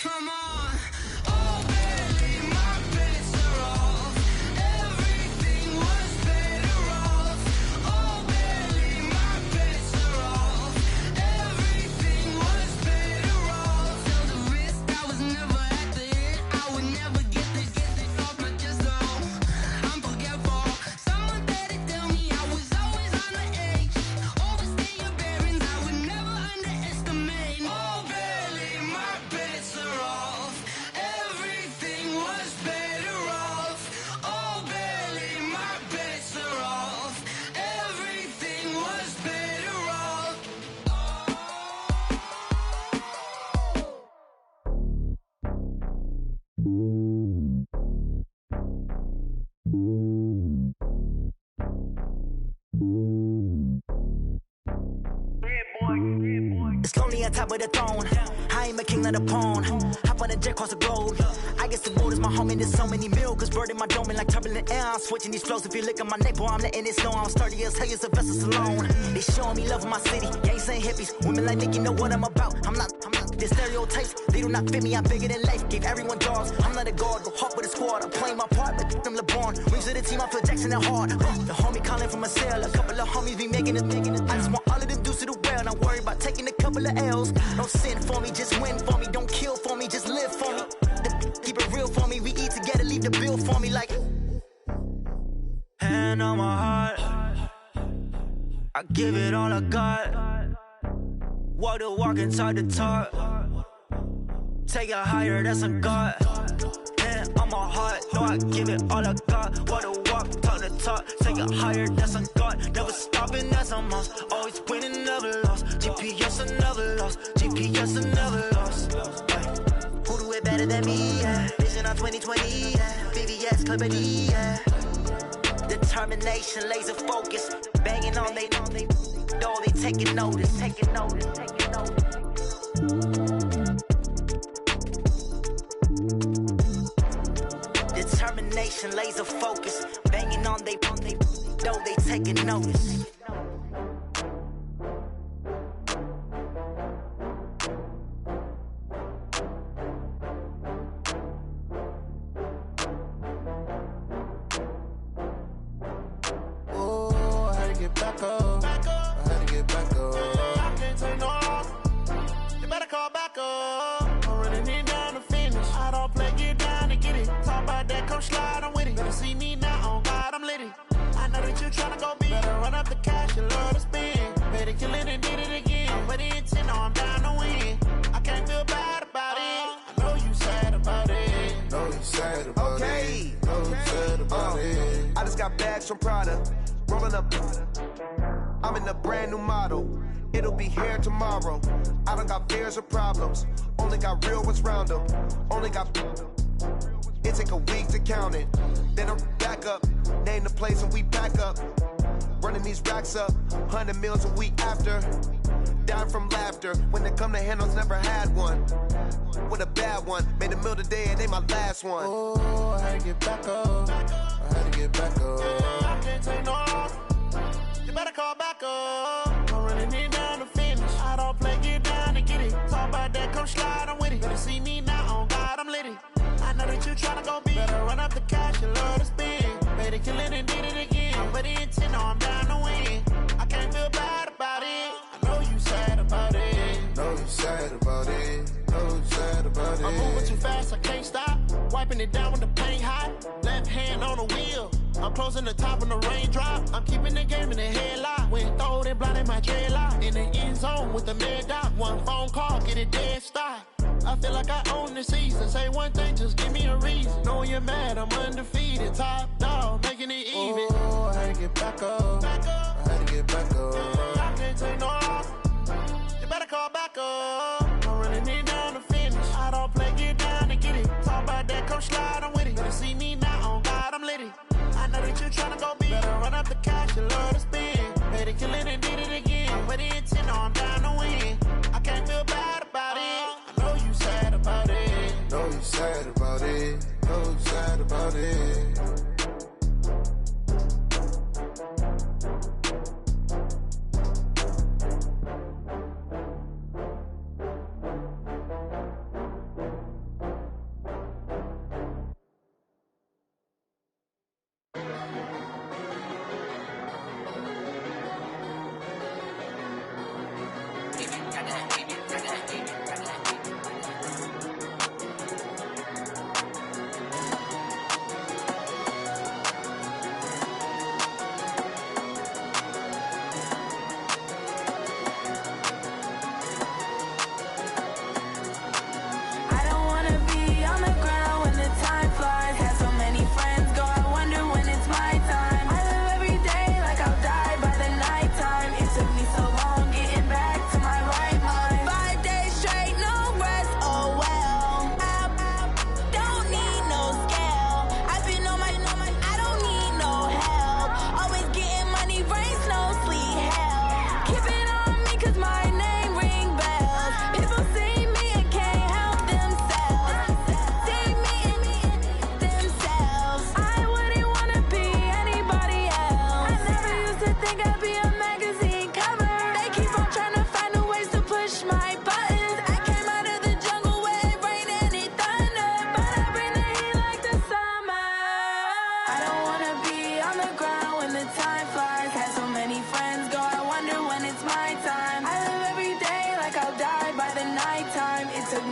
Come on. Oh, barely, my bets are off. Everything was better off. Oh, barely, my bets are off. Everything was better off. Till the risk, I was never at the end. I would never get this off my chest, though. I'm forgetful. Someone better tell me I was always on the edge. Overstay your bearings, I would never underestimate. Oh, barely, my bets are off. Everything was better off. Oh, barely, my bets are off. Everything was better off. It's lonely on top of the throne. I ain't a king of the pawn. Hop on a jet across the globe. I guess the road is my home and there's so many miracles bird in my dome and like turbulent air. I'm switching these flows. If you look at my neck, boy, I'm letting it slow. I'm sturdy as hell, it's a vessel alone. They showing me love in my city. Gangsta hippies, women like Nicki know what I'm about. I'm not. The stereotypes, they do not fit me. I'm bigger than life. Gave everyone dogs. I'm not a guard, go hard with a squad. I'm playing my part, but I'm LeBron. Wings of the team, I feel Jackson and hard. The homie calling from a cell. A couple of homies be making it. I just want all of them dudes to the well. Not worry about taking a couple of L's. Don't sin for me, just win for me. Don't kill for me, just live for me. Keep it real for me. We eat together, leave the bill for me like. Hand on my heart, I give it all I got. Walk the walk and talk the talk. Take it higher, that's a God. Hand on my heart, know I give it all I got. Walk the walk, talk the talk. Take it higher, that's a God. Never stopping, that's a must. Always winning, never lost. GPS, I never lost. GPS, I never lost. Who do it better than me? Yeah. Vision on 2020. Yeah. VVS, Clippity. Yeah. Determination, laser focus. Banging on they know they taking notice, taking notice, taking notice. Determination, laser focus. Banging on they know they taking notice. Back up. I had to get back up. I can't take no loss. You better call back up. I'm running it down to finish. I don't play, get down to get it. Talk about that, come slide, I'm with it. Better see me now, on God, I'm lit it. I know that you tryna go big. Better run up the cash, you love to spend. Better kill it and did it again. I'm with the intent, no, I'm down to win. I can't feel bad about it. I know you sad about it. Know you sad about it. Know you sad about it. I just got bags from Prada. Rolling up, I'm in a brand new model. It'll be here tomorrow. I don't got fears or problems. Only got real ones round them. Only got. It take a week to count it. Then I'm back up. Name the place and we back up. Running these racks up. 100 meals a week after. Down from laughter. When they come to handles, never had one. With a bad one. Made a meal today and they my last one. Oh, I had to get back up. I had to get back up. I can't take no loss. You better call back up. I'm running it down to finish. I don't play, get down to get it. Talk about that, come slide, I'm with it. Better see me now, on God, I'm lit it. I know that you tryna go big. Better run up the cash, you love to spend. Better kill it and did it again. I'm with the intent, no, I'm down to win. I can't feel bad about it. I know you sad about it. Know you sad about it. Know you sad about it. I'm moving too fast, I can't stop. Wiping it down with the paint hot. Left hand on the wheel. I'm closing the top when the raindrop. I'm keeping the game in the headlock. When throwed and blinded my dreadlock. In the end zone with the mad dot. One phone call, get it dead stop. I feel like I own the season. Say one thing, just give me a reason. Knowing you're mad, I'm undefeated. Top dog, making it even. Oh, I had to get back up. I had to get back up. I can't take no loss. You better call back up. I'm running it down to finish. I don't play, get down to get it. Talk about that, come slide, I'm with it. Better see me now, on God, I'm lit it. I know that you tryna go big. Better run up the cash, you love to spend. Better kill it and did it again. I'm with the intent, no, I'm down to win. I can't feel bad about it. I know you sad about it. Know you sad about it. Know you sad about it.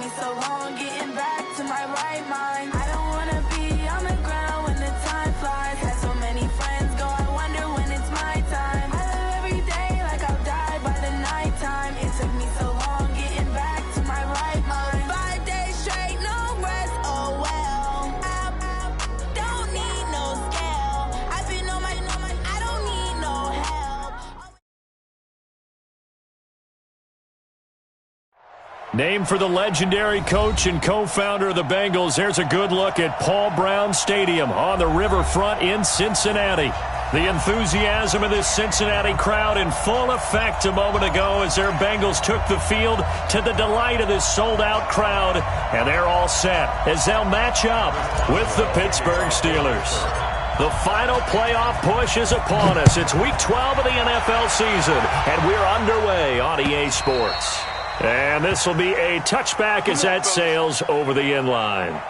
me so long getting back to my right mind. I don't wanna be on the ground when the time flies. Had so many friends go, I wonder when it's my time. I live every day like I'll die by the nighttime. It took me so long getting back to my right mind. 5 days straight, no rest, oh well. I don't need no scale. I've been on my, I don't need no help. Named for the legendary coach and co-founder of the Bengals, here's a good look at Paul Brown Stadium on the riverfront in Cincinnati. The enthusiasm of this Cincinnati crowd in full effect a moment ago as their Bengals took the field to the delight of this sold-out crowd. And they're all set as they'll match up with the Pittsburgh Steelers. The final playoff push is upon us. It's Week 12 of the NFL season, and we're underway on EA Sports. And this will be a touchback as that sails over the end line.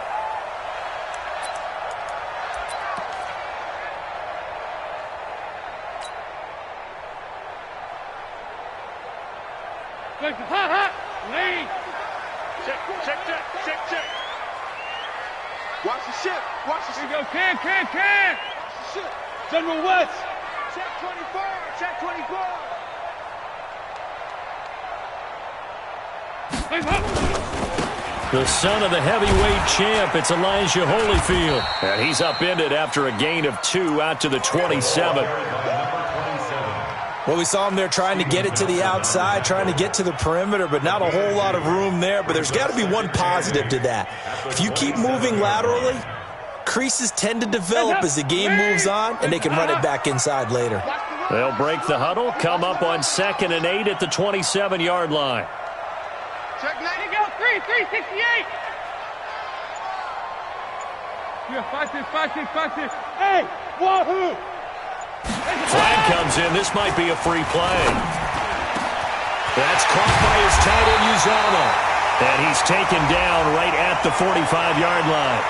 Lean. Check. Watch the ship. Here you go. Can. Watch the ship. General West. Check 24. The son of the heavyweight champ, it's Elijah Holyfield. And he's upended after a gain of 2 out to the 27. Well, we saw him there trying to get it to the outside, trying to get to the perimeter, but not a whole lot of room there. But there's got to be one positive to that. If you keep moving laterally, creases tend to develop as the game moves on, and they can run it back inside later. They'll break the huddle, come up on 2nd and 8 at the 27-yard line. Check 9. Here you go. 368. Yeah, 5-6. Hey, wahoo! Flag comes in. This might be a free play. That's caught by his tight end, Uzama. And he's taken down right at the 45-yard line.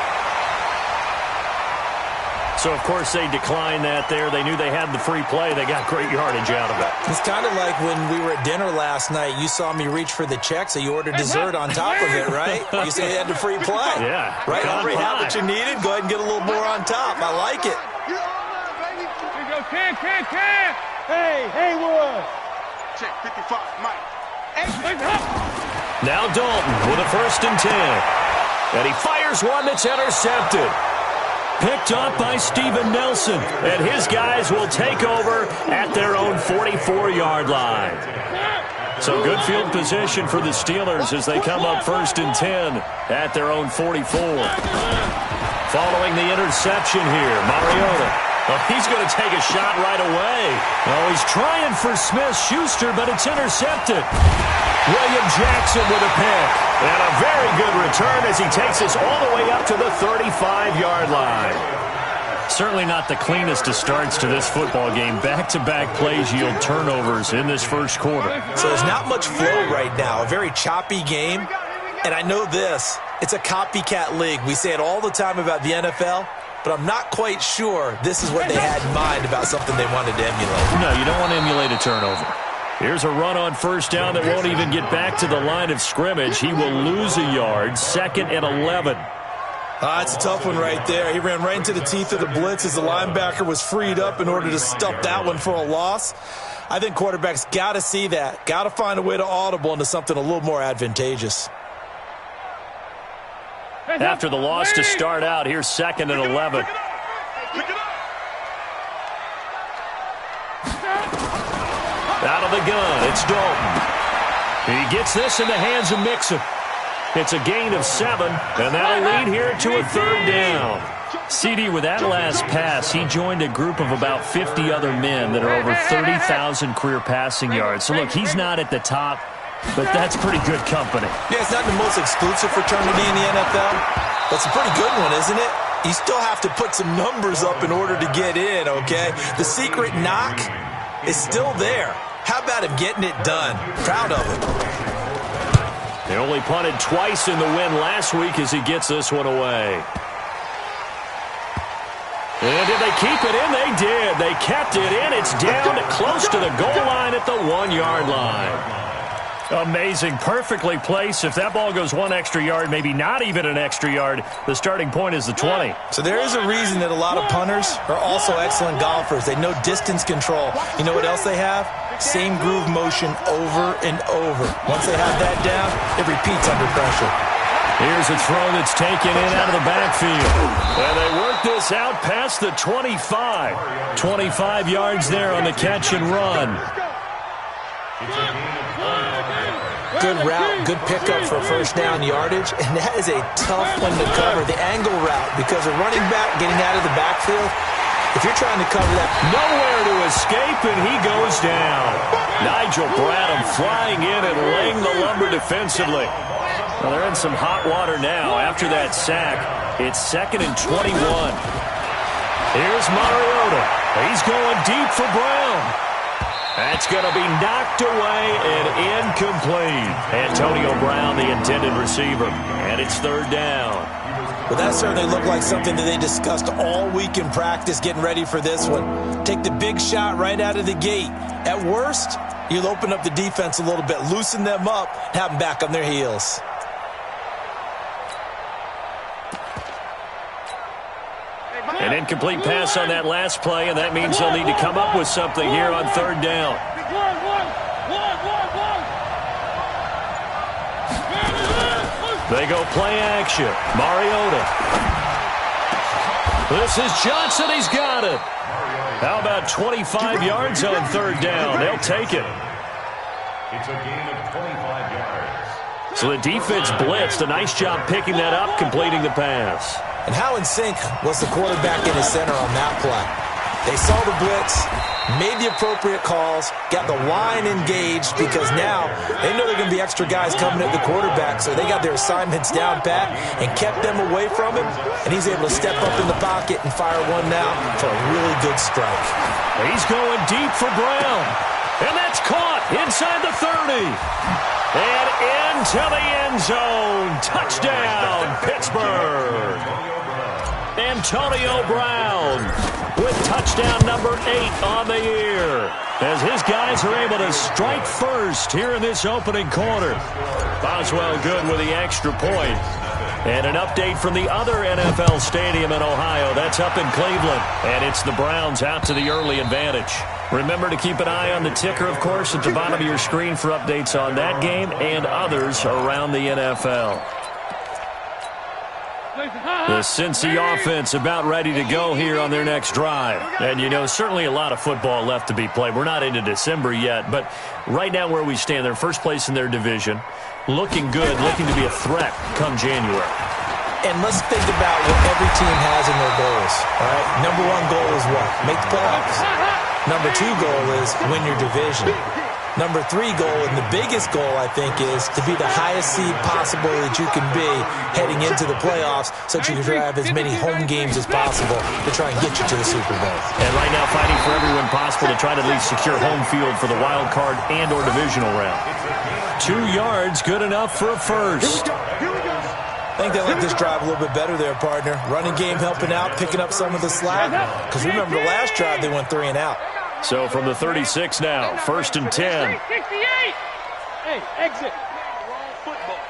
So, of course, they declined that there. They knew they had the free play. They got great yardage out of it. It's kind of like when we were at dinner last night. You saw me reach for the check, so you ordered dessert on top of it, right? You said you had the free play. Yeah. Right? Already had what you needed. Go ahead and get a little more on top. I like it. Here you go. Can. Hey, Haywood. Check 55, Mike. Now Dalton with a 1st and 10. And he fires one that's intercepted. Picked up by Steven Nelson. And his guys will take over at their own 44-yard line. So good field position for the Steelers as they come up 1st and 10 at their own 44. Following the interception here, Mariota. Well, he's going to take a shot right away. Well, he's trying for Smith-Schuster, but it's intercepted. William Jackson with a pick. And a very good return as he takes us all the way up to the 35-yard line. Certainly not the cleanest of starts to this football game. Back-to-back plays yield turnovers in this first quarter. So there's not much flow right now. A very choppy game. And I know this. It's a copycat league. We say it all the time about the NFL. But I'm not quite sure this is what they had in mind about something they wanted to emulate. No, you don't want to emulate a turnover. Here's a run on 1st down that won't even get back to the line of scrimmage. He will lose a yard, 2nd and 11. That's a tough one right there. He ran right into the teeth of the blitz as the linebacker was freed up in order to stuff that one for a loss. I think quarterbacks got to see that. Got to find a way to audible into something a little more advantageous. After the loss to start out, here's 2nd and 11. Out of the gun, it's Dalton. He gets this in the hands of Mixon. It's a gain of 7, and that'll lead here to a 3rd down. CD, with that last pass, he joined a group of about 50 other men that are over 30,000 career passing yards. So, look, he's not at the top, but that's pretty good company. Yeah, it's not the most exclusive fraternity in the NFL. That's a pretty good one, isn't it? You still have to put some numbers up in order to get in, okay? The secret knock is still there. How about him getting it done? Proud of him. They only punted twice in the win last week as he gets this one away. And did they keep it in? They did. They kept it in. It's down to close to the goal line at the 1-yard line. Amazing. Perfectly placed. If that ball goes one extra yard, maybe not even an extra yard, the starting point is the 20. So there is a reason that a lot of punters are also excellent golfers. They know distance control. You know what else they have? Same groove motion over and over. Once they have that down, it repeats under pressure. Here's a throw that's taken in out of the backfield. And they work this out past the 25. 25 yards there on the catch and run. Good route, good pickup for first down yardage, and that is a tough one to cover, the angle route, because a running back getting out of the backfield, if you're trying to cover that. Nowhere to escape, and he goes down. Nigel Bradham flying in and laying the lumber defensively. Well, they're in some hot water now after that sack. It's 2nd and 21. Here's Mariota. He's going deep for Brown. That's going to be knocked away and incomplete. Antonio Brown, the intended receiver. And it's 3rd down. Well, that certainly looked like something that they discussed all week in practice getting ready for this one. Take the big shot right out of the gate. At worst, you'll open up the defense a little bit, loosen them up, and have them back on their heels. An incomplete pass on that last play, and that means they'll need to come up with something here on 3rd down. They go play action. Mariota. This is Johnson. He's got it. How about 25 yards on 3rd down? They'll take it. It's a gain of 25 yards. So the defense blitzed. A nice job picking that up, completing the pass. And how in sync was the quarterback in his center on that play? They saw the blitz, made the appropriate calls, got the line engaged, because now they know there are going to be extra guys coming at the quarterback, so they got their assignments down pat and kept them away from him, and he's able to step up in the pocket and fire one now for a really good strike. He's going deep for Brown, and that's caught inside the 30. And into the end zone. Touchdown, Pittsburgh. Antonio Brown with touchdown number 8 on the year, as his guys are able to strike first here in this opening quarter. Boswell good with the extra point. And an update from the other NFL stadium in Ohio. That's up in Cleveland. And it's the Browns out to the early advantage. Remember to keep an eye on the ticker, of course, at the bottom of your screen for updates on that game and others around the NFL. The Cincy offense about ready to go here on their next drive. And, you know, certainly a lot of football left to be played. We're not into December yet, but right now where we stand, they're first place in their division. Looking good, looking to be a threat come January. And let's think about what every team has in their goals. All right? Number 1 goal is what? Make the playoffs. Number 2 goal is win your division. Number 3 goal, and the biggest goal, I think, is to be the highest seed possible that you can be heading into the playoffs, so that you can have as many home games as possible to try and get you to the Super Bowl. And right now fighting for every win possible to try to at least secure home field for the wild card and or divisional round. 2 yards, good enough for a first. I think they like this drive a little bit better there, partner. Running game helping out, picking up some of the slack. Because remember, the last drive they went 3 and out. So from the 36 now, 1st and 10. 68! Hey, exit. Wrong football.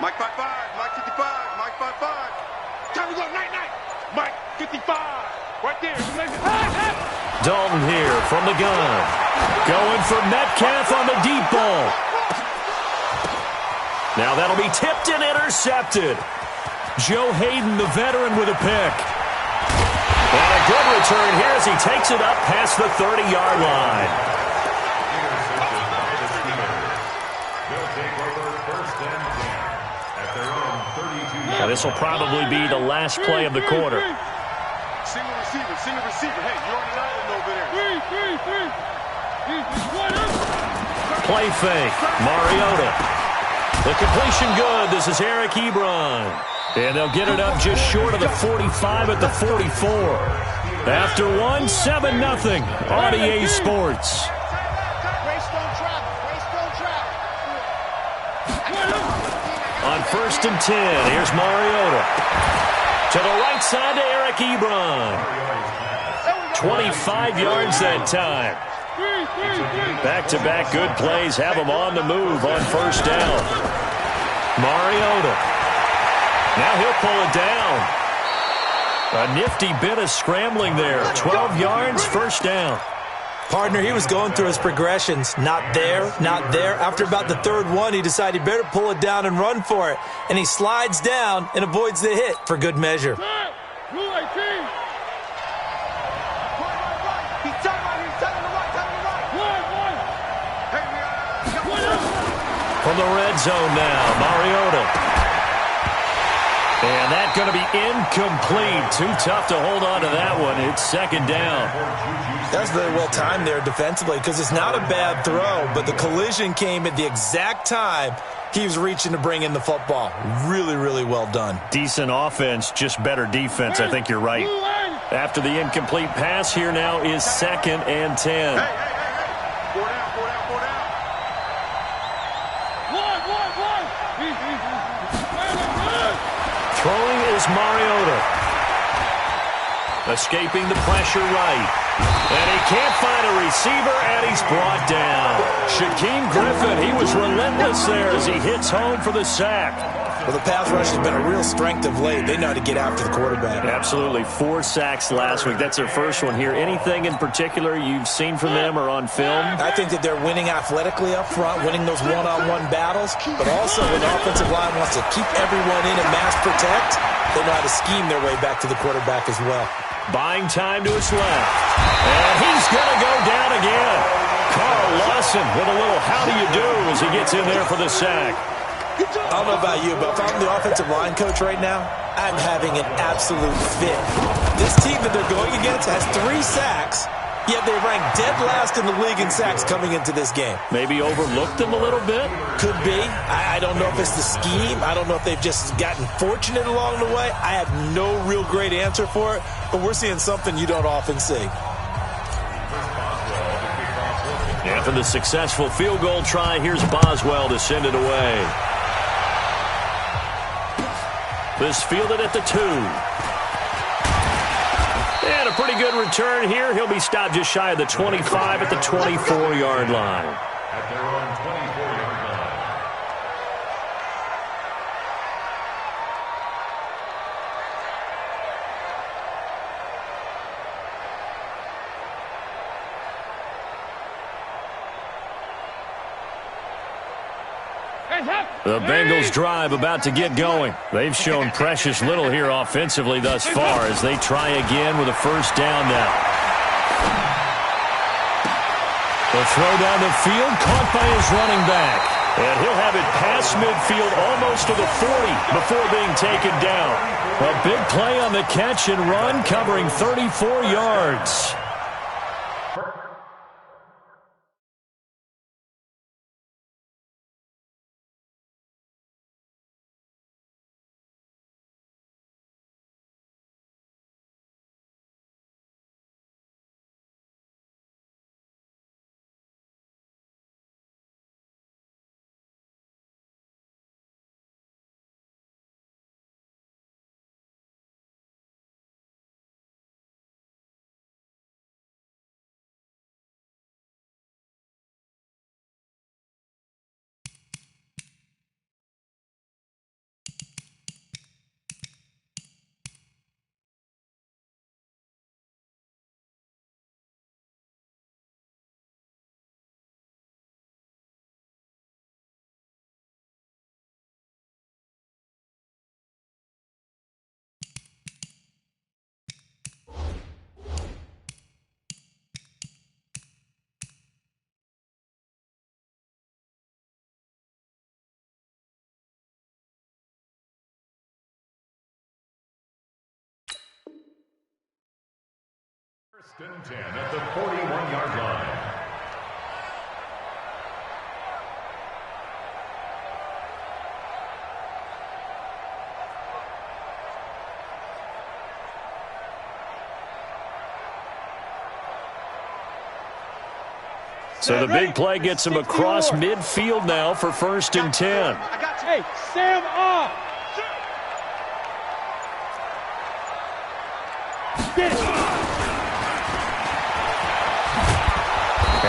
Mike 5-5, Mike 55, Mike 5-5. Time to go, night. Mike 55. Right there. Dalton here from the gun. Going for Metcalf on the deep ball. Now that'll be tipped and intercepted. Joe Hayden, the veteran, with a pick. And a good return here as he takes it up past the 30-yard line. Now this will probably be the last play of the quarter. Single receiver. Hey, you're on the island over there. Play fake. Mariota. The completion good. This is Eric Ebron. And they'll get it up just short of the 45 at the 44. After 1, 7-0 on EA Sports. On 1st and 10, here's Mariota. To the right side to Eric Ebron. 25 yards that time. Back-to-back good plays have him on the move on first down. Mariota. Now he'll pull it down. A nifty bit of scrambling there. 12 yards, first down. Partner, he was going through his progressions. Not there, not there. After about the third one, he decided he better pull it down and run for it. And he slides down and avoids the hit for good measure. From the red zone now, Mariota. And that's going to be incomplete. Too tough to hold on to that one. It's second down. That's very well timed there defensively because it's not a bad throw, but the collision came at the exact time he was reaching to bring in the football. Really, really well done. Decent offense, just better defense. I think you're right. After the incomplete pass, here now is 2nd and 10. Throwing is Mariota. Escaping the pressure right. And he can't find a receiver, and he's brought down. Shaquem Griffin, he was relentless there as he hits home for the sack. Well, the pass rush has been a real strength of late. They know how to get after the quarterback. Absolutely. 4 sacks last week. That's their first one here. Anything in particular you've seen from them or on film? I think that they're winning athletically up front, winning those one-on-one battles, but also when the offensive line wants to keep everyone in and mass protect, they know how to scheme their way back to the quarterback as well. Buying time to his left. And he's going to go down again. Carl Lawson with a little how do you do as he gets in there for the sack. I don't know about you, but if I'm the offensive line coach right now, I'm having an absolute fit. This team that they're going against has 3 sacks, yet they rank dead last in the league in sacks coming into this game. Maybe overlooked them a little bit? Could be. I don't know if it's the scheme. I don't know if they've just gotten fortunate along the way. I have no real great answer for it, but we're seeing something you don't often see. After the successful field goal try, here's Boswell to send it away. This fielded at the 2. And a pretty good return here. He'll be stopped just shy of the 25 at the 24-yard line. At their own 24-yard line. The Bengals drive about to get going. They've shown precious little here offensively thus far as they try again with a first down now. The throw down the field caught by his running back. And he'll have it past midfield almost to the 40 before being taken down. A big play on the catch and run covering 34 yards. First and 10 at the 41-yard line. So the big play gets him across midfield now for first and 10. Hey, Sam off.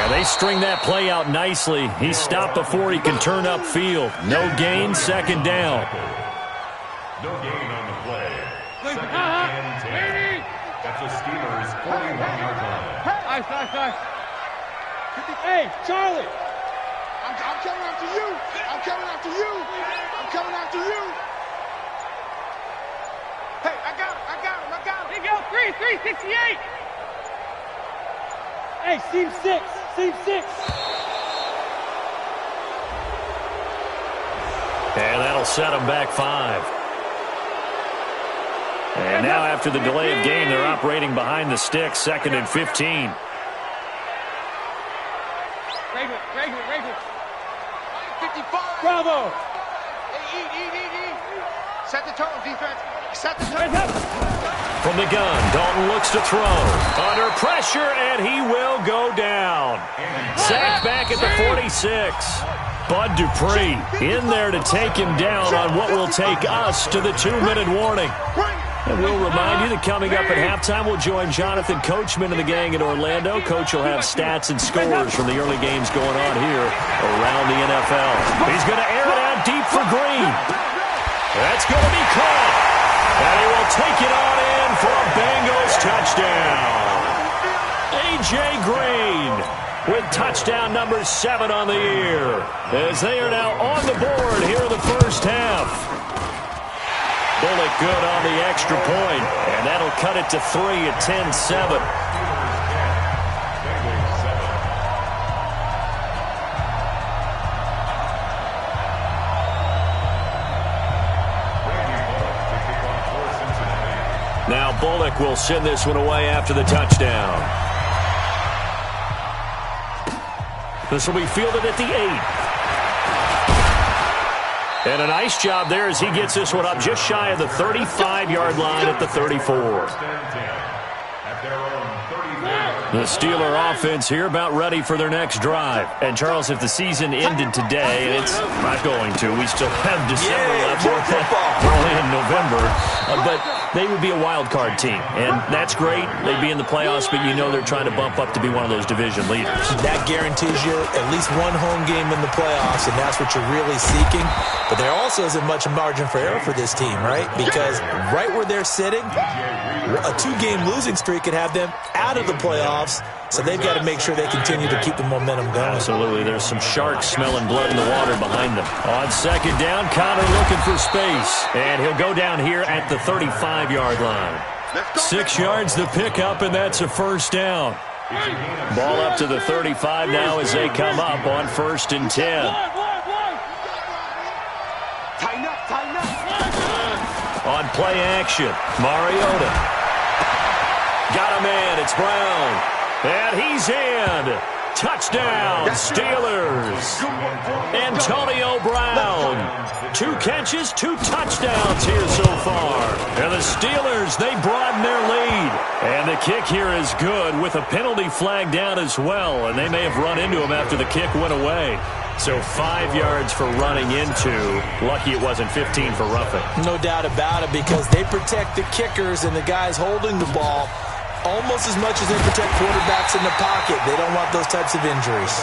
Yeah, they string that play out nicely. He stopped before he can turn upfield. No gain, second down. No gain on the play. Second and 10. That's the Steelers' 41-yard line. Nice. Hey, Charlie. I'm coming after you. I'm coming after you. I'm coming after you. Hey, I got him. Here you go, 368. Hey, seam six. And that'll set them back 5. And now after the delay of game, they're operating behind the sticks, 2nd and 15. Regular. 55. Bravo. Hey, eat. Set the tone, defense. Set the tone. From the gun, Dalton looks to throw. Under pressure, and he will go down. Sacked back at the 46. Bud Dupree in there to take him down on what will take us to the 2-minute warning. And we'll remind you that coming up at halftime, we'll join Jonathan Coachman and the gang in Orlando. Coach will have stats and scores from the early games going on here around the NFL. He's going to air it out deep for Green. That's going to be caught. And he will take it on in for a Bengals touchdown. A.J. Green with touchdown number 7 on the year, as they are now on the board here in the first half. Bullock good on the extra point, and that'll cut it to 3 at 10-7. Now Bullock will send this one away after the touchdown. This will be fielded at the 8. And a nice job there as he gets this one up just shy of the 35-yard line at the 34. The Steeler offense here about ready for their next drive. And, Charles, if the season ended today, and it's not going to, we still have December left. We're only in November. But they would be a wild card team. And that's great. They'd be in the playoffs, but you know they're trying to bump up to be one of those division leaders. That guarantees you at least one home game in the playoffs, and that's what you're really seeking. But there also isn't much margin for error for this team, right? Because right where they're sitting, a 2-game losing streak could have them out of the playoffs, so they've got to make sure they continue to keep the momentum going. Absolutely. There's some sharks smelling blood in the water behind them. On second down, Connor looking for space, and he'll go down here at the 35-yard line. 6 yards the pickup, and that's a first down. Ball up to the 35 now as they come up on 1st and 10. Tighten up. On play action, Mariota. Got a man, it's Brown. And he's in. Touchdown, Steelers. Antonio Brown. 2 catches, 2 touchdowns here so far. And the Steelers, they broaden their lead. And the kick here is good with a penalty flag down as well. And they may have run into him after the kick went away. So 5 yards for running into. Lucky it wasn't 15 for roughing. No doubt about it, because they protect the kickers and the guys holding the ball almost as much as they protect quarterbacks in the pocket. They don't want those types of injuries.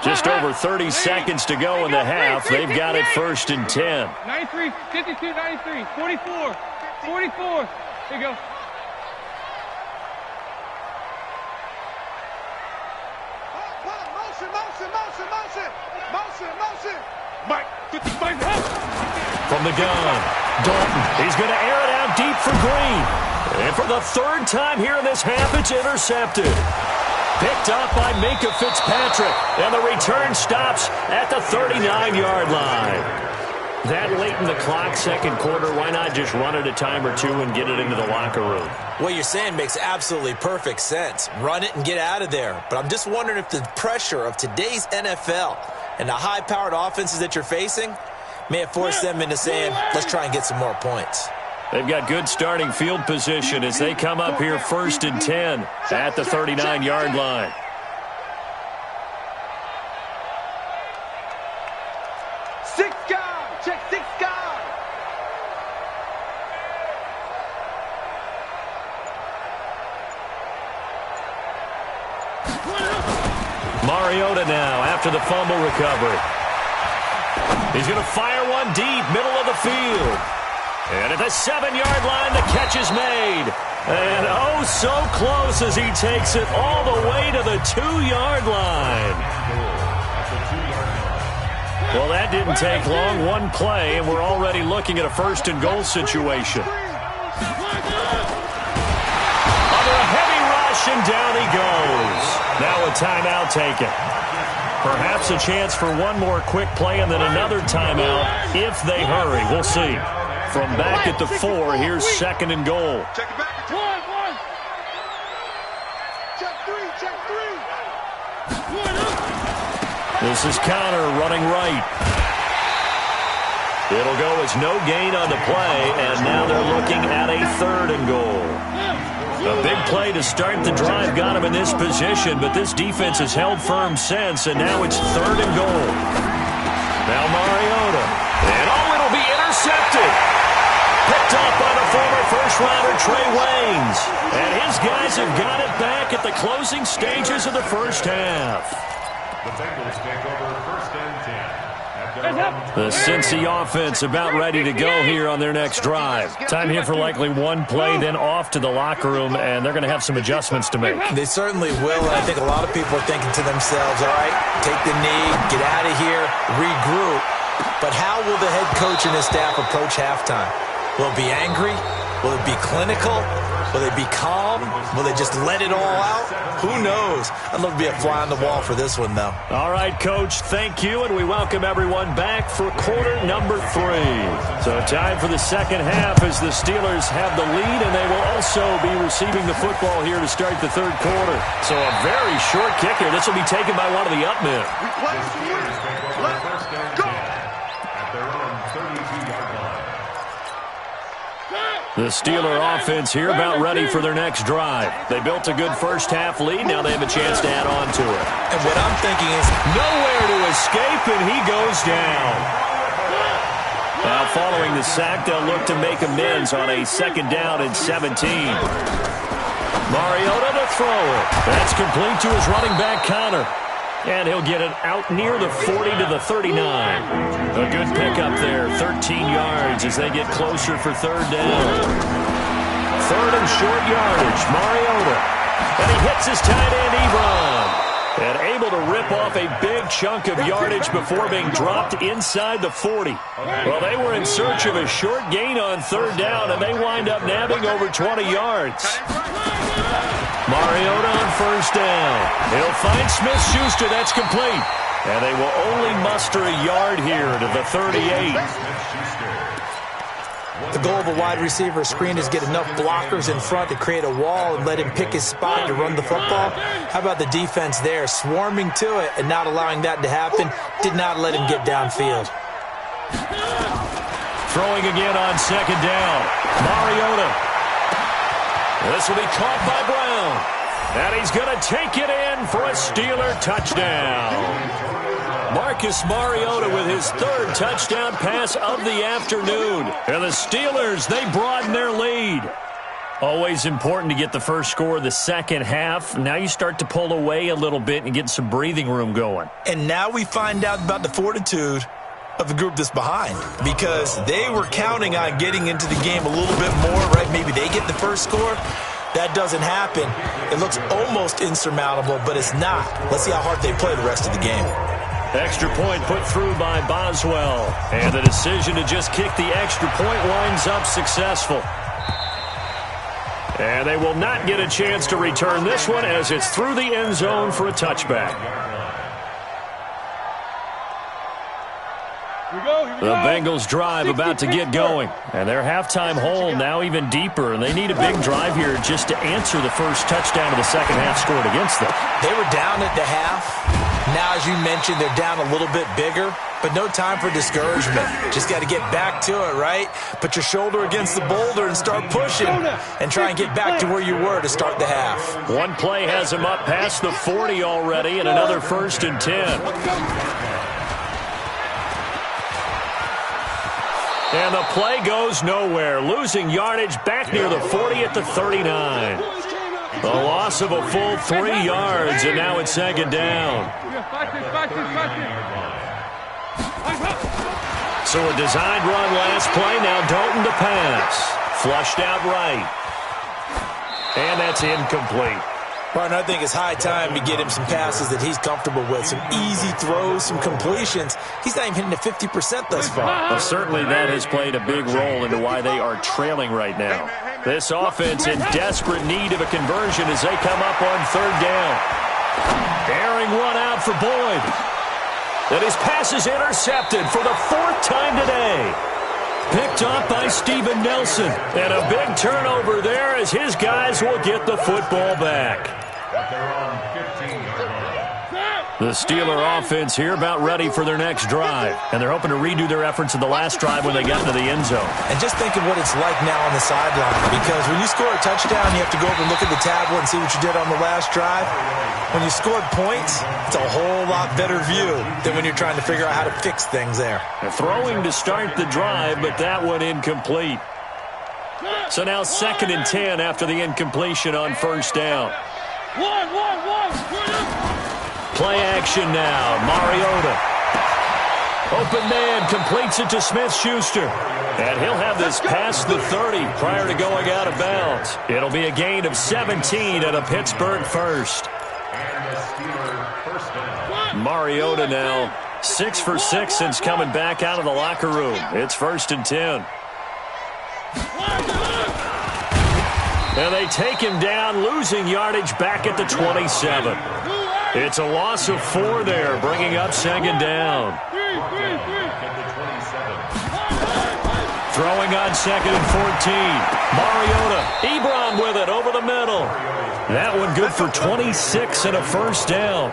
Just over 30 seconds to go in the half. They've got it 1st and 10. 93, 52, 93, 44. Here you go. Motion. Mike, 55. From the gun, Dalton. He's going to air it out deep for Green. And for the 3rd time here in this half, it's intercepted. Picked up by Minka Fitzpatrick. And the return stops at the 39-yard line. That late in the clock, 2nd quarter, why not just run it a time or 2 and get it into the locker room? What you're saying makes absolutely perfect sense. Run it and get out of there. But I'm just wondering if the pressure of today's NFL and the high-powered offenses that you're facing may have forced them into saying, let's try and get some more points. They've got good starting field position as they come up here 1st and 10 at the 39-yard line. Six guard. Mariota now after the fumble recovery. He's going to fire one deep, middle of the field. And at the 7-yard line, the catch is made. And oh, so close as he takes it all the way to the 2-yard line. Well, that didn't take long. One play, and we're already looking at a 1st and goal situation. Under a heavy rush, and down he goes. Now a timeout taken. Perhaps a chance for one more quick play and then another timeout if they hurry. We'll see. From back at the 4, here's 2nd and goal. Check it back. One. Check three. This is Connor running right. It'll go as no gain on the play, and now they're looking at a 3rd and goal. A big play to start the drive got him in this position, but this defense has held firm since, and now it's 3rd and goal. Now Mariota. And it'll be intercepted. Picked up by the former first-rounder Trey Waynes. And his guys have got it back at the closing stages of the first half. The Bengals take over 1st and 10. The Cincy offense about ready to go here on their next drive. Time here for likely one play, then off to the locker room, and they're going to have some adjustments to make. They certainly will, and I think a lot of people are thinking to themselves, all right, take the knee, get out of here, regroup. But how will the head coach and his staff approach halftime? Will it be angry? Will it be clinical? Will they be calm? Will they just let it all out? Who knows? I'd love to be a fly on the wall for this one, though. All right, Coach, thank you, and we welcome everyone back for quarter number 3. So time for the second half as the Steelers have the lead, and they will also be receiving the football here to start the 3rd quarter. So a very short kick here. This will be taken by one of the up men. Let's go. At their own 32-yard line. The Steeler offense here about ready for their next drive. They built a good first half lead. Now they have a chance to add on to it. And what I'm thinking is nowhere to escape, and he goes down. Now following the sack, they'll look to make amends on a 2nd down and 17. Mariota to throw it. That's complete to his running back, Connor. And he'll get it out near the 40 to the 39. A good pickup there, 13 yards as they get closer for 3rd down. 3rd and short yardage, Mariota. And he hits his tight end, Ebron. And able to rip off a big chunk of yardage before being dropped inside the 40. Well, they were in search of a short gain on 3rd down, and they wind up nabbing over 20 yards. Mariota on 1st down. He'll find Smith-Schuster. That's complete. And they will only muster a yard here to the 38. the goal of a wide receiver screen is get enough blockers in front to create a wall and let him pick his spot to run the football. How about the defense there, swarming to it and not allowing that to happen? Did not let him get downfield. Throwing again on 2nd down. Mariota. This will be caught by Brown. And he's going to take it in for a Steeler touchdown. Marcus Mariota with his 3rd touchdown pass of the afternoon. And the Steelers, they broaden their lead. Always important to get the first score of the second half. Now you start to pull away a little bit and get some breathing room going. And now we find out about the fortitude of the group that's behind, because they were counting on getting into the game a little bit more, right? Maybe they get the first score. That doesn't happen. It looks almost insurmountable, but it's not. Let's see how hard they play the rest of the game. Extra point put through by Boswell. And the decision to just kick the extra point winds up successful. And they will not get a chance to return this one as it's through the end zone for a touchback. The Bengals drive about to get going. And their halftime hole now even deeper. And they need a big drive here just to answer the first touchdown of the second half scored against them. They were down at the half. Now, as you mentioned, they're down a little bit bigger. But no time for discouragement. Just got to get back to it, right? Put your shoulder against the boulder and start pushing. And try and get back to where you were to start the half. One play has him up past the 40 already. And another 1st and 10. And the play goes nowhere, losing yardage back near the 40 at the 39. A loss of a full 3 yards, and now it's second down. So a designed run last play, now Dalton to pass. Flushed out right. And that's incomplete. Partner, I think it's high time to get him some passes that he's comfortable with. Some easy throws, some completions. He's not even hitting the 50% thus far. Well, certainly that has played a big role into why they are trailing right now. This offense in desperate need of a conversion as they come up on third down. Airing one out for Boyd. And his pass is intercepted for the 4th time today. Picked off by Steven Nelson. And a big turnover there as his guys will get the football back. The Steeler offense here about ready for their next drive. And they're hoping to redo their efforts in the last drive when they got into the end zone. And just think of what it's like now on the sideline. Because when you score a touchdown, you have to go over and look at the tablet and see what you did on the last drive. When you scored points, it's a whole lot better view than when you're trying to figure out how to fix things there. They're throwing to start the drive, but that one incomplete. So now 2nd and 10 after the incompletion on first down. Play action now. Mariota. Open man, completes it to Smith-Schuster. And he'll have this past the 30 prior to going out of bounds. It'll be a gain of 17 and a Pittsburgh first. Mariota now 6 for 6 since coming back out of the locker room. It's 1st and 10. And they take him down, losing yardage back at the 27. It's a loss of 4 there, bringing up second down. Throwing on 2nd and 14. Mariota, Ebron with it over the middle. That one good for 26 and a first down.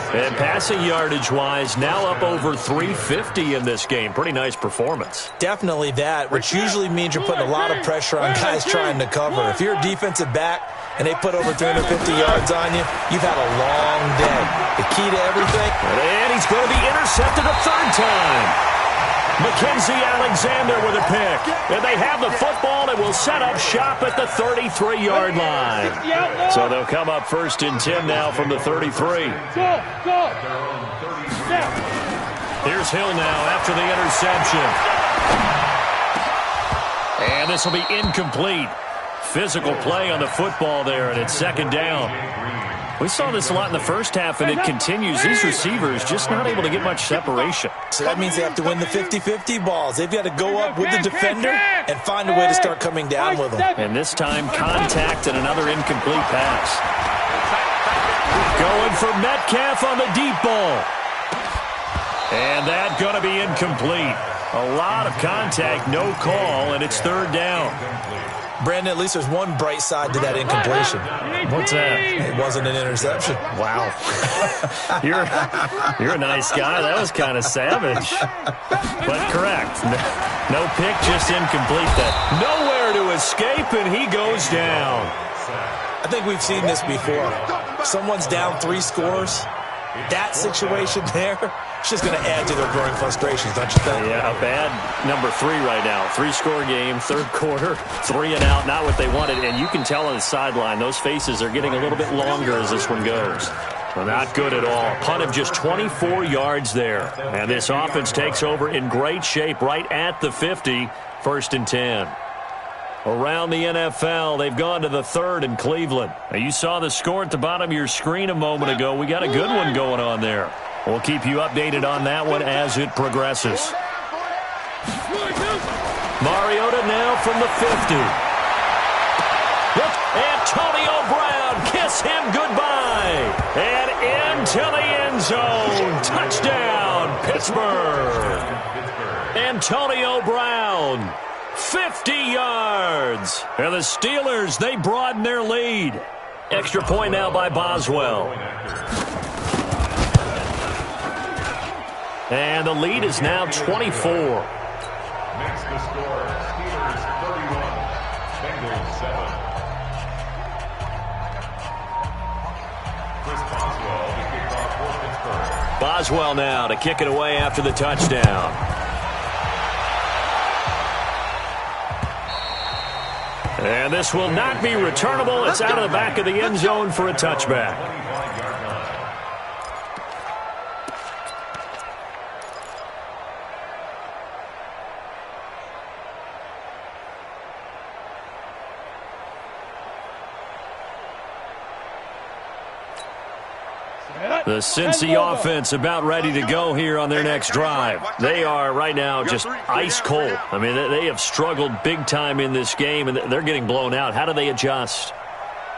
And passing yardage-wise, now up over 350 in this game. Pretty nice performance. Definitely that, which usually means you're putting a lot of pressure on guys trying to cover. If you're a defensive back and they put over 350 yards on you, you've had a long day. The key to everything. And he's going to be intercepted a 3rd time. Mackenzie Alexander with a pick. And they have the football and will set up shop at the 33-yard line. So they'll come up 1st and 10 now from the 33. Here's Hill now after the interception. And this will be incomplete. Physical play on the football there, and it's second down. We saw this a lot in the first half, and it continues. These receivers just not able to get much separation. So that means they have to win the 50-50 balls. They've got to go up with the defender and find a way to start coming down with them. And this time, contact and another incomplete pass. Going for Metcalf on the deep ball. And that's going to be incomplete. A lot of contact, no call, and it's 3rd down. Brandon, at least there's one bright side to that incompletion. What's that? It wasn't an interception. Wow. You're a nice guy. That was kind of savage. But correct. No pick, just incomplete. That nowhere to escape, and he goes down. I think we've seen this before. Someone's down 3 scores. That situation there, it's just going to add to their growing frustrations, don't you think? Yeah, a bad number 3 right now. 3-score game, 3rd quarter, 3 and out, not what they wanted. And you can tell on the sideline, those faces are getting a little bit longer as this one goes. Well, not good at all. Punt of just 24 yards there. And this offense takes over in great shape right at the 50, 1st and 10. Around the NFL, they've gone to the 3rd in Cleveland. Now, you saw the score at the bottom of your screen a moment ago. We got a good one going on there. We'll keep you updated on that one as it progresses. Mariota now from the 50. Look, Antonio Brown, kiss him goodbye. And into the end zone. Touchdown, Pittsburgh. Antonio Brown. 50 yards. And the Steelers, they broaden their lead. Extra point now by Boswell. And the lead is now 24. Makes the score Steelers 31, Bengals 7. Chris Boswell to kick off for Pittsburgh. Boswell now to kick it away after the touchdown. And this will not be returnable. It's out of the back of the end zone for a touchback. The Cincy offense about ready to go here on their next drive. They are right now just ice cold. I mean, they have struggled big time in this game, and they're getting blown out. How do they adjust?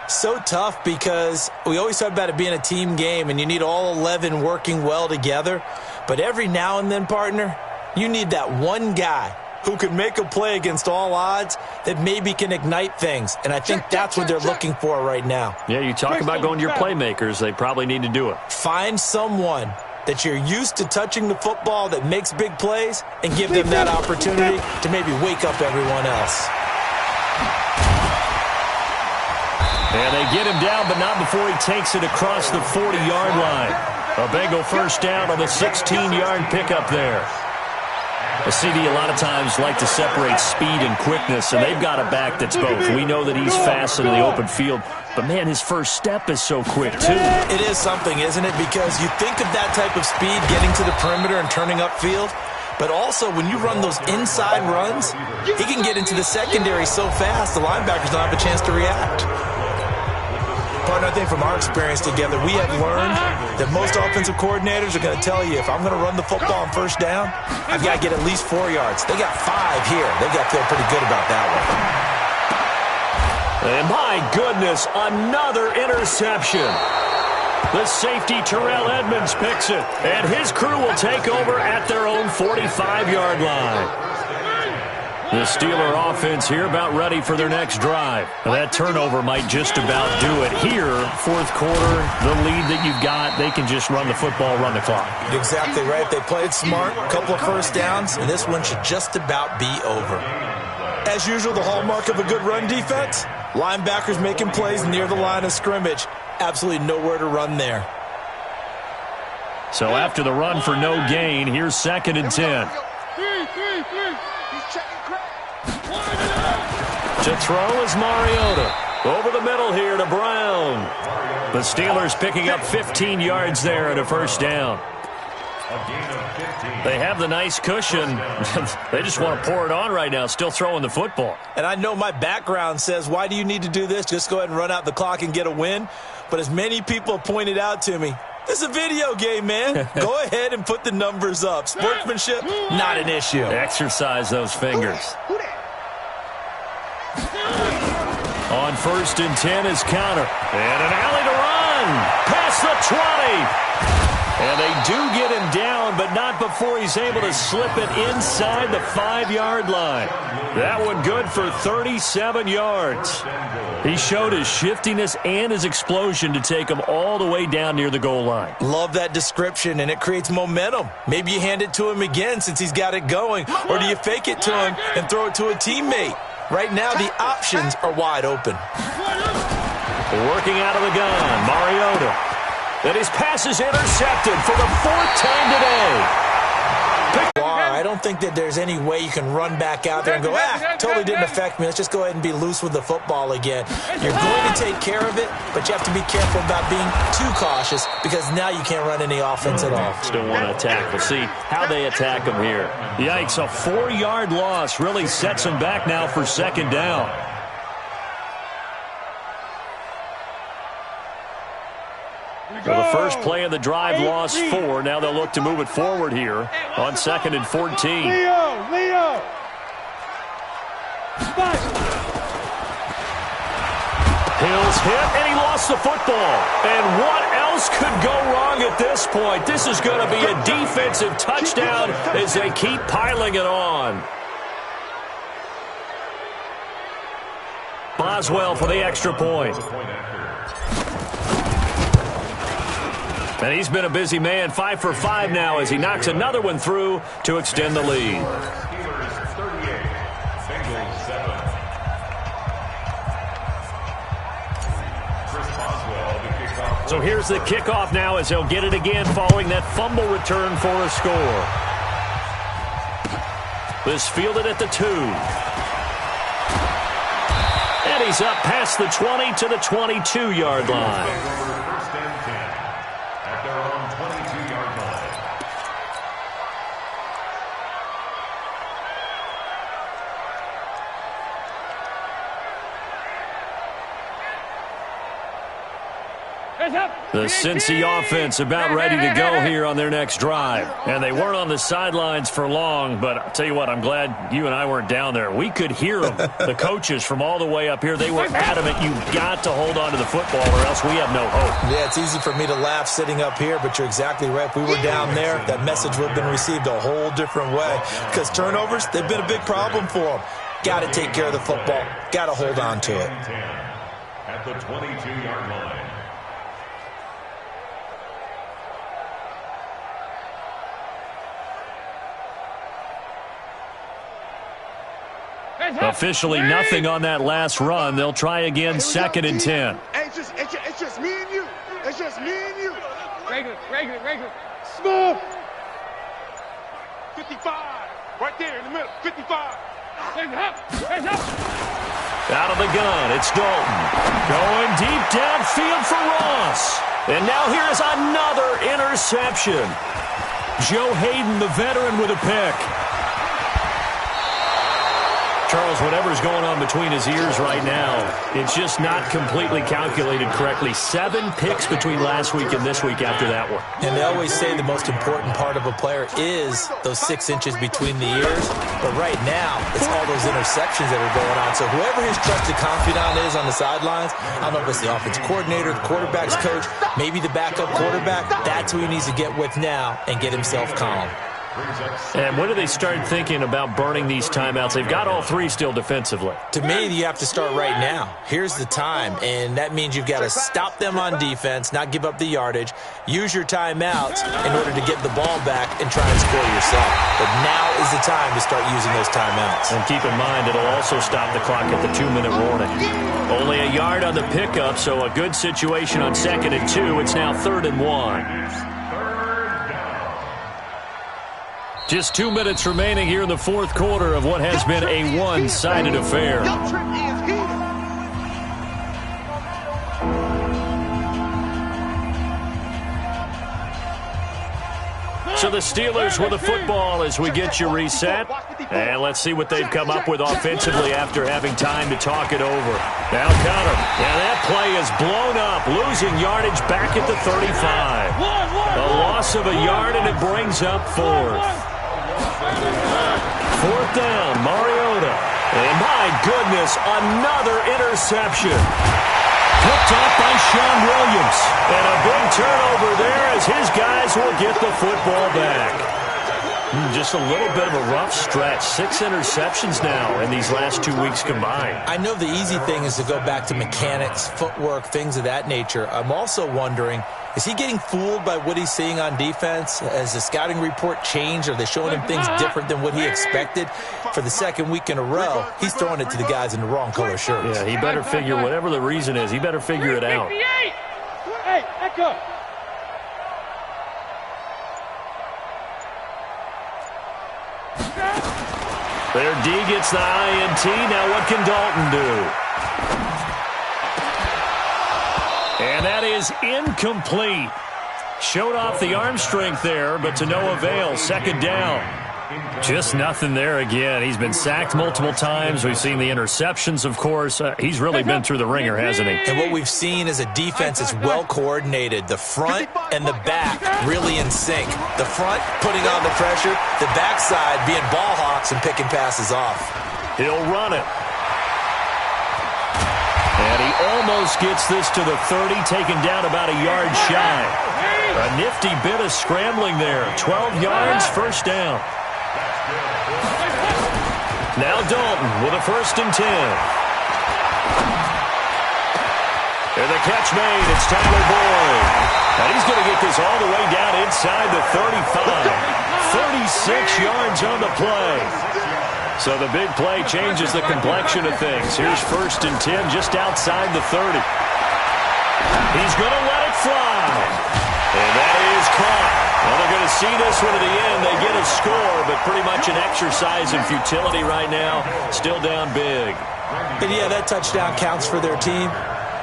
So tough because we always talk about it being a team game, and you need all 11 working well together. But every now and then, partner, you need that one guy who can make a play against all odds that maybe can ignite things. And I think that's what they're looking for right now. Yeah, you talk about going to your playmakers. They probably need to do it. Find someone that you're used to touching the football that makes big plays and give them that opportunity to maybe wake up everyone else. And they get him down, but not before he takes it across the 40-yard line. A Bengal first down on the 16-yard pickup there. The CD a lot of times like to separate speed and quickness, and they've got a back that's both. We know that he's fast in the open field, but, man, his first step is so quick, too. It is something, isn't it? Because you think of that type of speed getting to the perimeter and turning upfield, but also when you run those inside runs, he can get into the secondary so fast the linebackers don't have a chance to react. Partner, I think from our experience together, we have learned that most offensive coordinators are going to tell you, if I'm going to run the football on first down, I've got to get at least 4 yards. They got 5 here. They've got to feel pretty good about that one. And my goodness, another interception. The safety, Terrell Edmonds, picks it, and his crew will take over at their own 45-yard line. The Steeler offense here about ready for their next drive. That turnover might just about do it. Here, fourth quarter, the lead that you've got, they can just run the football, run the clock. Exactly right. They played smart, a couple of first downs, and this one should just about be over. As usual, the hallmark of a good run defense, linebackers making plays near the line of scrimmage. Absolutely nowhere to run there. So after the run for no gain, here's 2nd and 10. To throw is Mariota. Over the middle here to Brown. The Steelers picking up 15 yards there at a first down. They have the nice cushion. They just want to pour it on right now, still throwing the football. And I know my background says, why do you need to do this? Just go ahead and run out the clock and get a win. But as many people have pointed out to me, this is a video game, man. Go ahead and put the numbers up. Sportsmanship, not an issue. Exercise those fingers. On 1st and 10 is counter. And an alley to run. Past the 20. And they do get him down, but not before he's able to slip it inside the 5-yard line. That one good for 37 yards. He showed his shiftiness and his explosion to take him all the way down near the goal line. Love that description, and it creates momentum. Maybe you hand it to him again since he's got it going, or do you fake it to him and throw it to a teammate? Right now, the options are wide open. Working out of the gun, Mariota. And his pass is intercepted for the 4th time today. I don't think that there's any way you can run back out there and go, totally didn't affect me. Let's just go ahead and be loose with the football again. You're going to take care of it, but you have to be careful about being too cautious because now you can't run any offense at all. Still want to attack. We'll see how they attack him here. Yikes, a 4-yard loss really sets him back now for 2nd down. So the first play of the drive lost 4. Now they'll look to move it forward here on 2nd and 14. Leo! Hills hit, and he lost the football. And what else could go wrong at this point? This is going to be a defensive touchdown as they keep piling it on. Boswell for the extra point. And he's been a busy man, 5 for 5 now as he knocks another one through to extend the lead. Steelers 38, Bengals 7. Chris Boswell, the kickoff. So here's the kickoff now as he'll get it again following that fumble return for a score. This fielded at the 2. Cincinnati's up past the 20 to the 22-yard line. First and 10 at their own 22-yard line. The Cincy offense about ready to go here on their next drive. And they weren't on the sidelines for long, but I'll tell you what, I'm glad you and I weren't down there. We could hear them, the coaches from all the way up here. They were adamant, you've got to hold on to the football or else we have no hope. Yeah, it's easy for me to laugh sitting up here, but you're exactly right. If we were down there, that message would have been received a whole different way. Because turnovers, they've been a big problem for them. Got to take care of the football. Got to hold on to it. At the 22-yard line. Officially nothing on that last run. They'll try again, 2nd and 10. Hey, it's just me and you. It's just me and you. Regular. Smooth. 55. Right there in the middle. 55. Hands up. Out of the gun, it's Dalton. Going deep downfield for Ross. And now here is another interception. Joe Hayden, the veteran, with a pick. Charles, whatever's going on between his ears right now, it's just not completely calculated correctly. 7 picks between last week and this week after that one. And they always say the most important part of a player is those 6 inches between the ears. But right now, it's all those interceptions that are going on. So whoever his trusted confidant is on the sidelines, I don't know if it's the offensive coordinator, the quarterback's coach, maybe the backup quarterback, that's who he needs to get with now and get himself calm. And when do they start thinking about burning these timeouts? They've got all 3 still defensively. To me, you have to start right now. Here's the time, and that means you've got to stop them on defense, not give up the yardage, use your timeouts in order to get the ball back and try and score yourself. But now is the time to start using those timeouts. And keep in mind, it'll also stop the clock at the 2-minute warning. Only a yard on the pickup, so a good situation on 2nd and 2. It's now 3rd and 1. Just 2 minutes remaining here in the 4th quarter of what has been a one-sided affair. So the Steelers with the football as we get you reset. And let's see what they've come up with offensively after having time to talk it over. Now Connor. And that play is blown up, losing yardage back at the 35. A loss of a yard, and it brings up 4th. 4th down, Mariota. And my goodness, another interception. Picked off by Sean Williams. And a big turnover there as his guys will get the football back. Just a little bit of a rough stretch. 6 interceptions now in these last 2 weeks combined. I know the easy thing is to go back to mechanics, footwork, things of that nature. I'm also wondering, is he getting fooled by what he's seeing on defense? Has the scouting report changed? Are they showing him things different than what he expected? For the 2nd week in a row, he's throwing it to the guys in the wrong color shirts. Yeah, he better figure, whatever the reason is, he better figure it out. Hey, echo. There, D gets the INT. Now what can Dalton do? And that is incomplete. Showed off the arm strength there, but to no avail. 2nd down. Just nothing there again. He's been sacked multiple times. We've seen the interceptions, of course. He's really been through the ringer, hasn't he? And what we've seen is a defense that's well coordinated. The front and the back really in sync. The front putting on the pressure. The backside being ball hawks and picking passes off. He'll run it. And he almost gets this to the 30, taken down about a yard shy. A nifty bit of scrambling there. 12 yards, 1st down. Now Dalton with a 1st and 10. And the catch made. It's Tyler Boyd. And he's going to get this all the way down inside the 35. 36 yards on the play. So the big play changes the complexion of things. Here's 1st and 10 just outside the 30. He's going to let it fly. And that is caught. Well, they're going to see this one to the end. They get a score, but pretty much an exercise in futility right now. Still down big. And yeah, that touchdown counts for their team,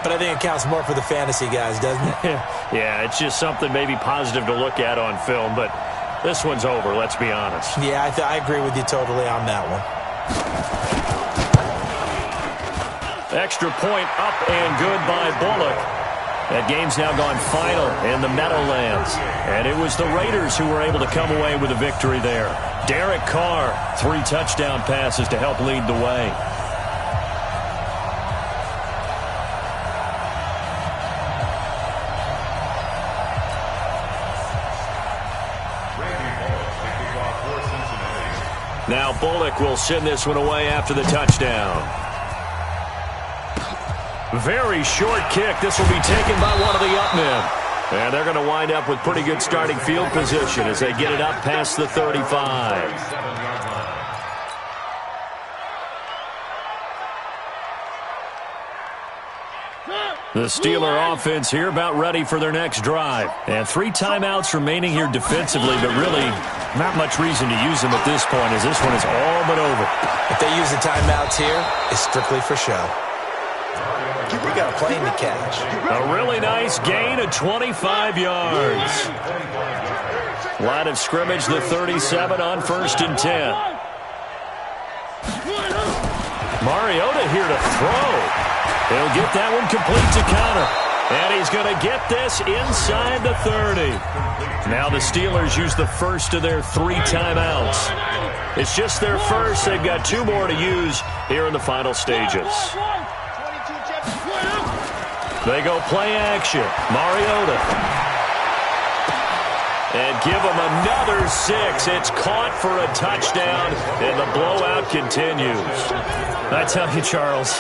but I think it counts more for the fantasy guys, doesn't it? Yeah, it's just something maybe positive to look at on film, but this one's over, let's be honest. Yeah, I agree with you totally on that one. Extra point up and good by Bullock. That game's now gone final in the Meadowlands. And it was the Raiders who were able to come away with a victory there. Derek Carr, 3 touchdown passes to help lead the way. Now Bullock will send this one away after the touchdown. Very short kick. This will be taken by one of the up men. And they're going to wind up with pretty good starting field position as they get it up past the 35. The Steeler offense here about ready for their next drive. And 3 timeouts remaining here defensively, but really not much reason to use them at this point as this one is all but over. If they use the timeouts here, it's strictly for show. We got a plane to catch. A really nice gain of 25 yards. Line of scrimmage, the 37 on 1st and 10. Mariota here to throw. He'll get that one complete to Connor. And he's going to get this inside the 30. Now the Steelers use the first of their 3 timeouts. It's just their first. They've got 2 more to use here in the final stages. They go play action. Mariota. And give them another 6. It's caught for a touchdown, and the blowout continues. I tell you, Charles,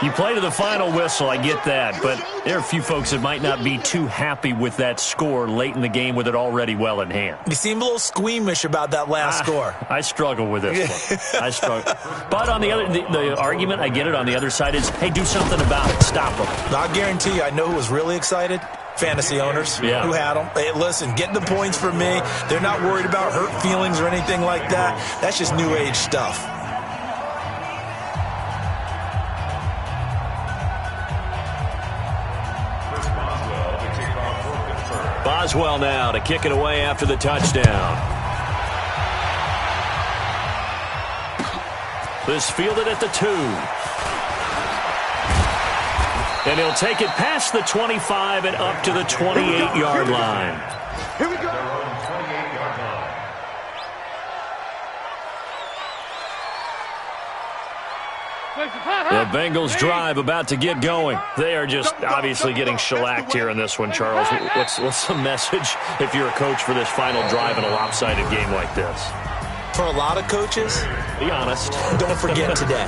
you play to the final whistle, I get that, but there are a few folks that might not be too happy with that score late in the game with it already well in hand. You seem a little squeamish about that last score. I struggle with this one. I struggle. But on the other, the argument, I get it, on the other side is, hey, do something about it. Stop them. I'll guarantee you, I know who was really excited. Fantasy owners who had them. Hey, listen, get the points for me. They're not worried about hurt feelings or anything like that. That's just new age stuff. Boswell now to kick it away after the touchdown. This fielded at the 2. And he'll take it past the 25 and up to the 28-yard line. Here we go. The Bengals drive about to get going. They are just obviously getting shellacked here in this one, Charles. What's the message if you're a coach for this final drive in a lopsided game like this? For a lot of coaches, be honest. Don't forget today.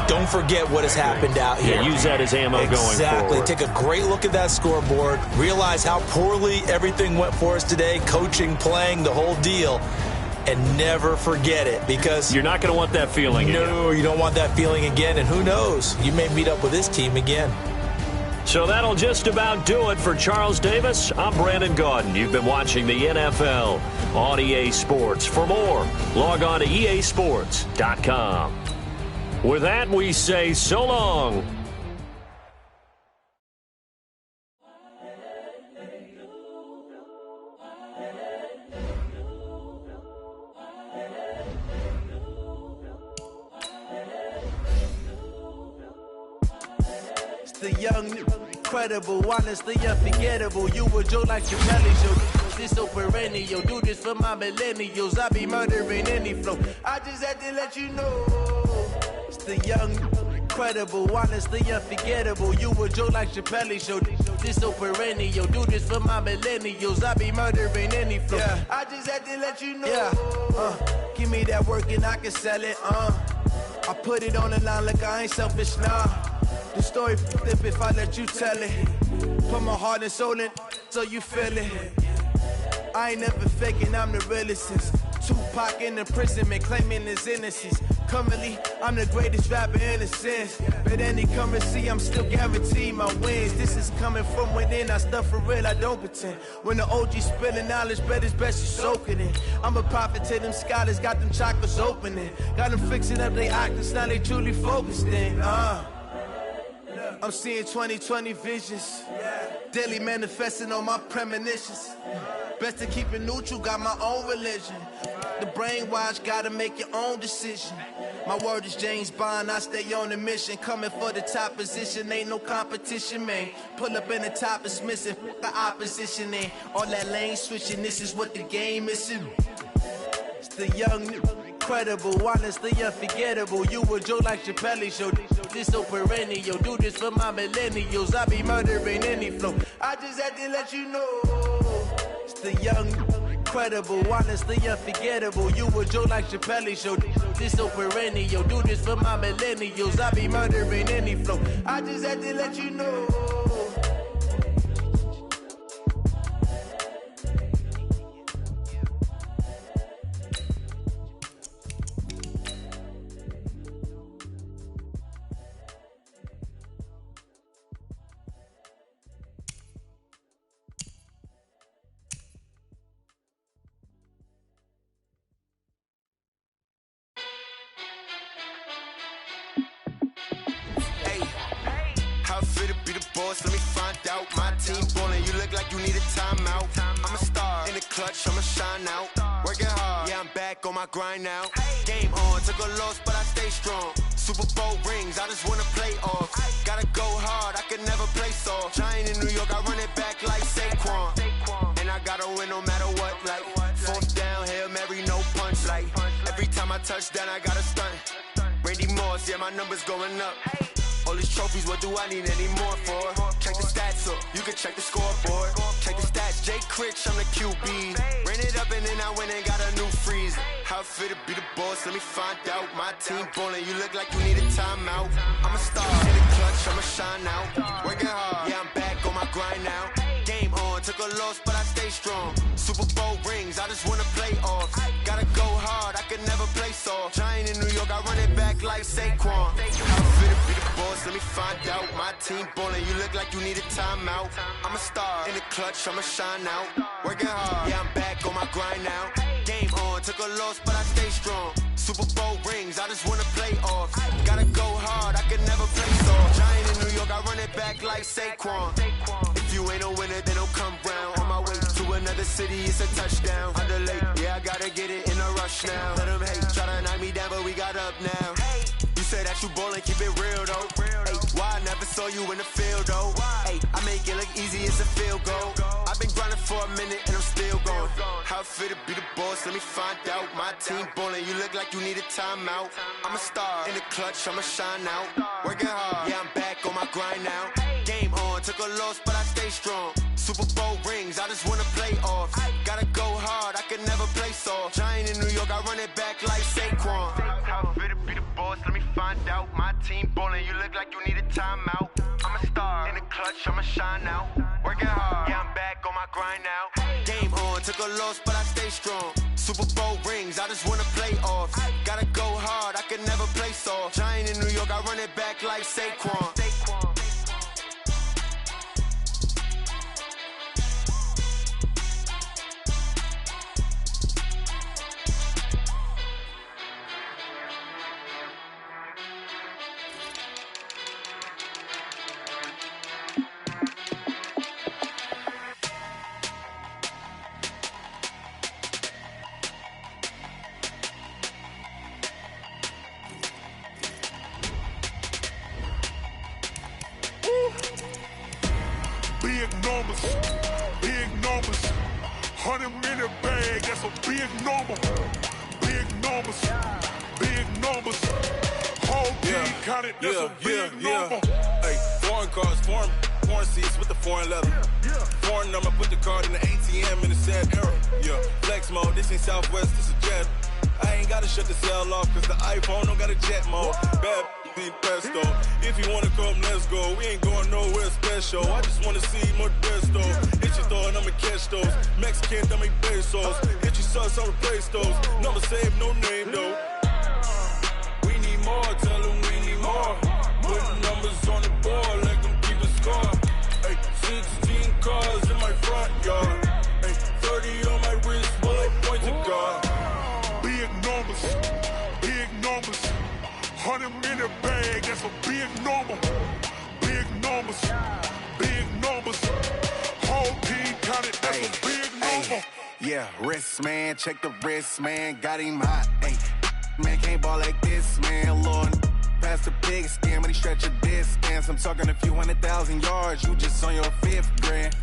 Don't forget what has happened out here. Yeah, use that as ammo going forward. Exactly. Take a great look at that scoreboard. Realize how poorly everything went for us today. Coaching, playing, the whole deal. And never forget it, because you're not going to want that feeling again. No, you don't want that feeling again. And who knows? You may meet up with this team again. So that'll just about do it for Charles Davis. I'm Brandon Gaudin. You've been watching the NFL on EA Sports. For more, log on to easports.com. With that, we say so long. The young, incredible, honestly unforgettable. You a joke like your belly show. This so perennial. Do this for my millennials. I be murdering any flow. I just had to let you know. It's the young, incredible, honestly unforgettable. You a joke like your belly show. This so perennial. Do this for my millennials. I be murdering any flow. Yeah. I just had to let you know. Yeah. Give me that work and I can sell it. I put it on the line like I ain't selfish, nah. The story flip if I let you tell it. Put my heart and soul in so you feel it. I ain't never faking, I'm the realest since Tupac in imprisonment claiming his innocence. Currently, I'm the greatest rapper in a sense. But any currency, I'm still guaranteed my wins. This is coming from within, I stuff for real, I don't pretend. When the OG spilling knowledge, bet it's best you soak it in. I'm a prophet to them scholars, got them chakras opening. Got them fixing up their octaves, now they truly focused in. I'm seeing 2020 visions. Daily manifesting on my premonitions. Best to keep it neutral, got my own religion. The brainwash, gotta make your own decision. My word is James Bond, I stay on the mission. Coming for the top position, ain't no competition, man. Pull up in the top, it's missing, the opposition in. All that lane switching, this is what the game is. It's the young, incredible, honestly unforgettable. You a joke like Chappelle show. This so perennial, do this for my millennials. I be murdering any flow. I just had to let you know. It's the young, incredible, honestly unforgettable. You a joke like Chappelle show. This so perennial, do this for my millennials. I be murdering any flow. I just had to let you know. Let me find out. My team ballin', you look like you need a timeout. I'm a star in the clutch, I'ma shine out. Working hard, yeah, I'm back on my grind now. Game on, took a loss, but I stay strong. Super Bowl rings, I just wanna play off. Gotta go hard, I can never play soft. Giant in New York, I run it back like Saquon. And I gotta win no matter what, like fourth down, Hail Mary, no punch. Like every time I touch down, I gotta stunt. Randy Moss, yeah, my numbers going up. All these trophies, what do I need any more for? Check the stats up, you can check the scoreboard. Check the stats, Jay Critch, I'm the QB. Ran it up and then I went and got a new freeze. How it feel to be the boss, let me find out. My team ballin', you look like you need a timeout. I'm a star in the clutch, I'ma shine out. Working hard, yeah, I'm back on my grind now. Game on, took a loss, but I stay strong. Super Bowl rings, I just wanna play off. Gotta go hard, I can never play soft. Giant in New York, I run it back like Saquon. How it feel to be the boss, let me find out. My team ballin', you look like you need a timeout. I'm a star in the clutch, I'ma shine out. Working hard, yeah, I'm back on my grind now. Game on, took a loss, but I stay strong. Super Bowl rings, I just wanna play off. Gotta go hard, I can never play soft. Giant in New York, I run it back like Saquon. If you ain't a winner, then don't come round. On my way to another city, it's a touchdown. Underlay, yeah, I gotta get it in a rush now. Let them hate, try to knock me down, but we got up now. You say that you ballin', keep it real though. Hey, why I never saw you in the field though? Hey, I make it look easy, it's a field goal. I've been grinding for a minute and I'm still going. How it feel to be the boss, let me find out. My team ballin', you look like you need a timeout. I'm a star in the clutch, I'ma shine out. Working hard, yeah, I'm back on my grind now. Game on, took a loss, but I stay strong. Super Bowl rings, I just wanna play off. Gotta go hard, I can never play soft. Giant in New York, I run it back like Saquon. How it feel to be the boss, let me find out. My team ballin', you look like you need a timeout. I'm a star in the clutch, I'ma shine out. Working hard, yeah, I'm back on my grind now. Game on, took a loss, but I stay strong. Super Bowl rings, I just wanna play off. Gotta go hard, I can never play soft. Giant in New York, I run it back like Saquon. Big numbers, 100 in a bag, that's a big number. Big numbers, whole team counted, that's a big number. Hey, foreign cars, foreign seats with the foreign leather. Foreign number, put the card in the ATM in the sad era. Yeah, flex mode, this ain't Southwest, this is Jet. I ain't gotta shut the cell off, cause the iPhone don't got a jet mode. Bad need pesto. If you wanna come, let's go. We ain't going nowhere special. I just wanna see more pesto. Hit your thought, I'ma catch those. Mexican, I make pesos. Hit your sauce, I'll replace those. Number saved, no name though. more, tell them we need more. Putting numbers on the board, let them keep a score. Ay, 16 cars in my front yard. Ay, 30 on my wrist, bullet point to God. Big numbers, 100 in the bag, that's a big number. Big numbers, whole team counted, that's a big number. Yeah, wrist man, check the wrist man, got him hot. Ay, man can't ball like this, man. Lord, past the pig skin when he stretch a distance. I'm talking a few 100,000 yards, you just on your 5th grand.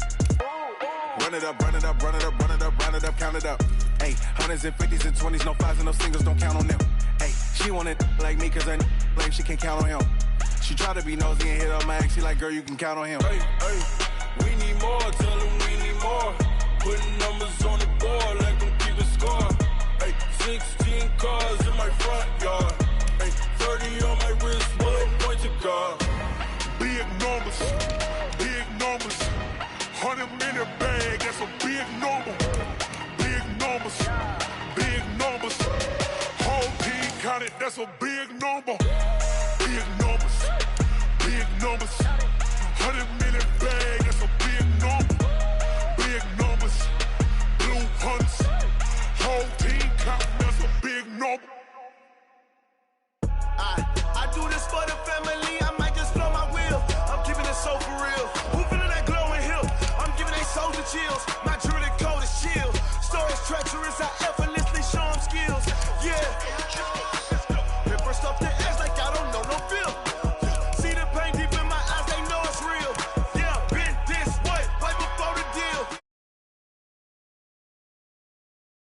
Run it up, run it up, run it up, run it up, run it up, count it up. Ay, hundreds and 50s and 20s, no 5s and no singles, don't count on them. Ay, she want it like me, cause her lame, she can't count on him. She try to be nosy and hit up my ex, she like, girl, you can count on him. Hey, hey, we need more, tell them we need more. Putting numbers on the board, let them keep a score. Hey, 16 cars in my front yard. Hey, 30 on my wrist, bullet point to God. Big numbers, 100 in the bag, that's a big number. Big numbers, whole team counted, that's a big number. Big numbers,